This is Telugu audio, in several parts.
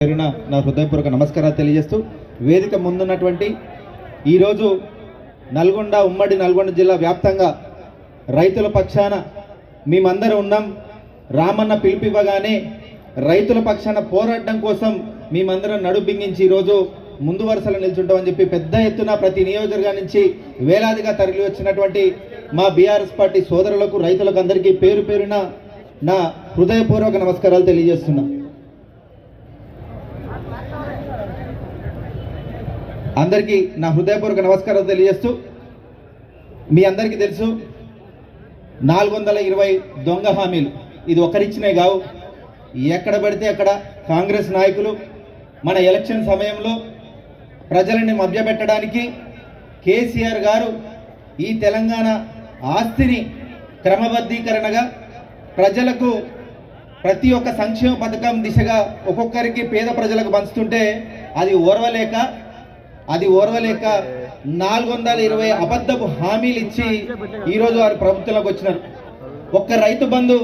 పేరున నా హృదయపూర్వక నమస్కారాలు తెలియజేస్తూ వేదిక ముందున్నటువంటి ఈరోజు ఉమ్మడి నల్గొండ జిల్లా వ్యాప్తంగా రైతుల పక్షాన మేమందరం ఉన్నాం. రామన్న పిలుపివ్వగానే రైతుల పక్షాన పోరాటం కోసం మేమందరం నడుబింగించి ఈరోజు ముందు వరుసలో నిల్చుంటామని చెప్పి పెద్ద ఎత్తున ప్రతి నియోజకవర్గం నుంచి వేలాదిగా తరలి వచ్చినటువంటి మా బీఆర్ఎస్ పార్టీ సోదరులకు రైతులకు అందరికీ పేరు పేరున నా హృదయపూర్వక నమస్కారాలు తెలియజేస్తున్నా. అందరికీ నా హృదయపూర్వక నమస్కారాలు తెలియజేస్తూ మీ అందరికీ తెలుసు 420 దొంగ హామీలు ఇది ఒకరిచ్చినే కావు. ఎక్కడ పడితే అక్కడ కాంగ్రెస్ నాయకులు మన ఎలక్షన్ సమయంలో ప్రజలని మభ్యపెట్టడానికి కేసీఆర్ గారు ఈ తెలంగాణ ఆస్తిని క్రమబద్ధీకరణగా ప్రజలకు ప్రతి ఒక్క సంక్షేమ పథకం దిశగా ఒక్కొక్కరికి పేద ప్రజలకు పంచుతుంటే అది ఓర్వలేక 420 అబద్ధపు హామీలు ఇచ్చి ఈరోజు వారు ప్రభుత్వంలోకి వచ్చినారు. ఒక్క రైతు బంధు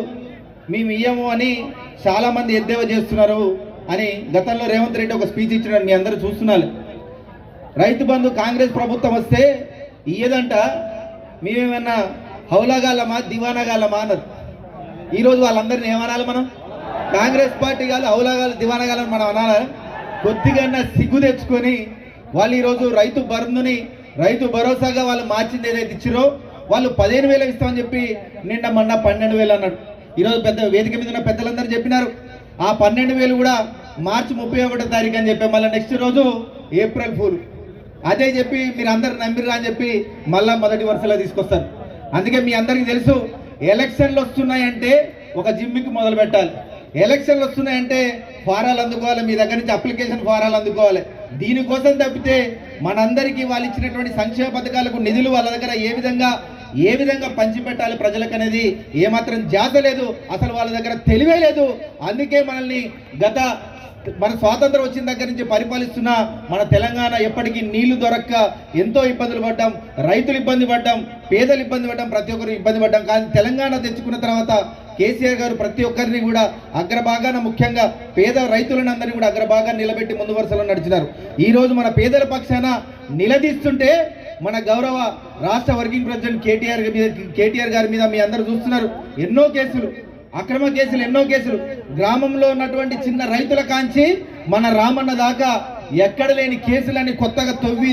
మేము ఇయ్యము అని చాలామంది ఎద్దేవా చేస్తున్నారు అని గతంలో రేవంత్ రెడ్డి ఒక స్పీచ్ ఇచ్చినారు, మీ అందరూ చూస్తున్నారు. రైతు బంధు కాంగ్రెస్ ప్రభుత్వం వస్తే ఇయ్యదంట, మేమేమన్నా హౌలాగాలమా దివానాగాలమా అన్నారు. ఈరోజు వాళ్ళందరినీ ఏమనాలి మనం? కాంగ్రెస్ పార్టీ గాలు హౌలాగాలు దివానాగాలని మనం అనాలి. కొద్దిగా సిగ్గు తెచ్చుకొని వాళ్ళు ఈరోజు రైతు బంధుని రైతు భరోసాగా వాళ్ళు మార్చింది ఏదైతే ఇచ్చిరో వాళ్ళు 15,000 ఇస్తామని చెప్పి నిన్న మొన్న 12,000 అన్నాడు. ఈరోజు పెద్ద వేదిక మీద ఉన్న పెద్దలందరూ చెప్పినారు ఆ 12,000 కూడా మార్చి 31వ తారీఖు అని చెప్పి మళ్ళీ నెక్స్ట్ రోజు ఏప్రిల్ ఫూల్ అదే చెప్పి మీరు అందరు నమ్మిరా అని చెప్పి మళ్ళా మొదటి వరుసలో తీసుకొస్తారు. అందుకే మీ అందరికీ తెలుసు ఎలక్షన్లు వస్తున్నాయంటే ఒక జిమ్మికి మొదలు పెట్టాలి. ఎలక్షన్లు వస్తున్నాయంటే ఫారాలు అందుకోవాలి, మీ దగ్గర నుంచి అప్లికేషన్ ఫారాలు అందుకోవాలి. దీనికోసం తప్పితే మనందరికీ వాళ్ళు ఇచ్చినటువంటి సంక్షేమ పథకాలకు నిధులు వాళ్ళ దగ్గర ఏ విధంగా పంచిపెట్టాలి ప్రజలకు అనేది ఏమాత్రం జాత లేదు. అసలు వాళ్ళ దగ్గర తెలివే లేదు. అందుకే మనల్ని మన స్వాతంత్రం వచ్చిన దగ్గర నుంచి పరిపాలిస్తున్న మన తెలంగాణ ఎప్పటికీ నీళ్లు దొరక్క ఎంతో ఇబ్బందులు పడ్డాం, రైతులు ఇబ్బంది పడ్డాం, పేదలు ఇబ్బంది పడ్డాం, ప్రతి ఒక్కరు ఇబ్బంది పడ్డాం. కానీ తెలంగాణ తెచ్చుకున్న తర్వాత కేసీఆర్ గారు ప్రతి ఒక్కరిని కూడా అగ్రభాగాన ముఖ్యంగా పేద రైతులను అందరినీ కూడా అగ్రభాగాన్ని నిలబెట్టి ముందు వరుసలో నడిచినారు. ఈరోజు మన పేదల పక్షాన నిలదీస్తుంటే మన గౌరవ రాష్ట్ర వర్కింగ్ ప్రెసిడెంట్ కేటీఆర్ గారి మీద మీ అందరూ చూస్తున్నారు ఎన్నో కేసులు, అక్రమ కేసులు, ఎన్నో కేసులు. గ్రామంలో ఉన్నటువంటి చిన్న రైతుల కాంచి మన రామన్న దాకా ఎక్కడ లేని కేసులని కొత్తగా తవ్వి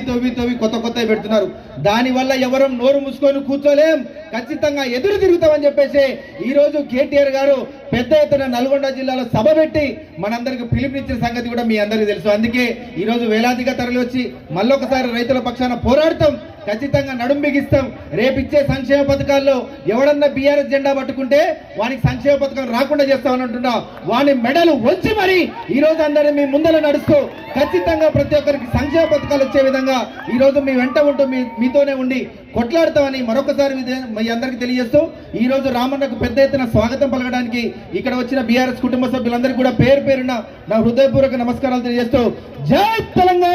కొత్తవి పెడుతున్నారు. దానివల్ల ఎవరం నోరు మూసుకొని కూర్చోలేం, ఖచ్చితంగా ఎదురు తిరుగుతామని చెప్పేసి ఈరోజు కేటీఆర్ గారు పెద్ద ఎత్తున నల్గొండ జిల్లాలో సభ పెట్టి మనందరికి పిలుపునిచ్చిన సంగతి కూడా మీ అందరికీ తెలుసు. అందుకే ఈరోజు వేలాదిగా తరలి వచ్చి మళ్ళొకసారి రైతుల పక్షాన పోరాడతాం, ఖచ్చితంగా నడుం బిగిస్తాం. రేపిచ్చే సంక్షేమ పథకాల్లో ఎవడన్నా బీఆర్ఎస్ జెండా పట్టుకుంటే వానికి సంక్షేమ పథకం రాకుండా చేస్తామని అంటున్నా. వాని మెడలు వంచి మరి ఈరోజు అందరినీ మీ ముందర నడుస్తూ ఖచ్చితంగా ప్రతి ఒక్కరికి సంక్షేమ పథకాలు వచ్చే విధంగా ఈరోజు మీ వెంట ఉంటూ మీతోనే ఉండి కొట్లాడతామని మరొకసారి మీ అందరికీ తెలియజేస్తూ ఈరోజు రామన్నకు పెద్ద ఎత్తున స్వాగతం పలకడానికి ఇక్కడ వచ్చిన బీఆర్ఎస్ కుటుంబ సభ్యులందరికీ కూడా పేరు పేరున నా హృదయపూర్వక నమస్కారాలు తెలియజేస్తూ జై తెలంగాణ.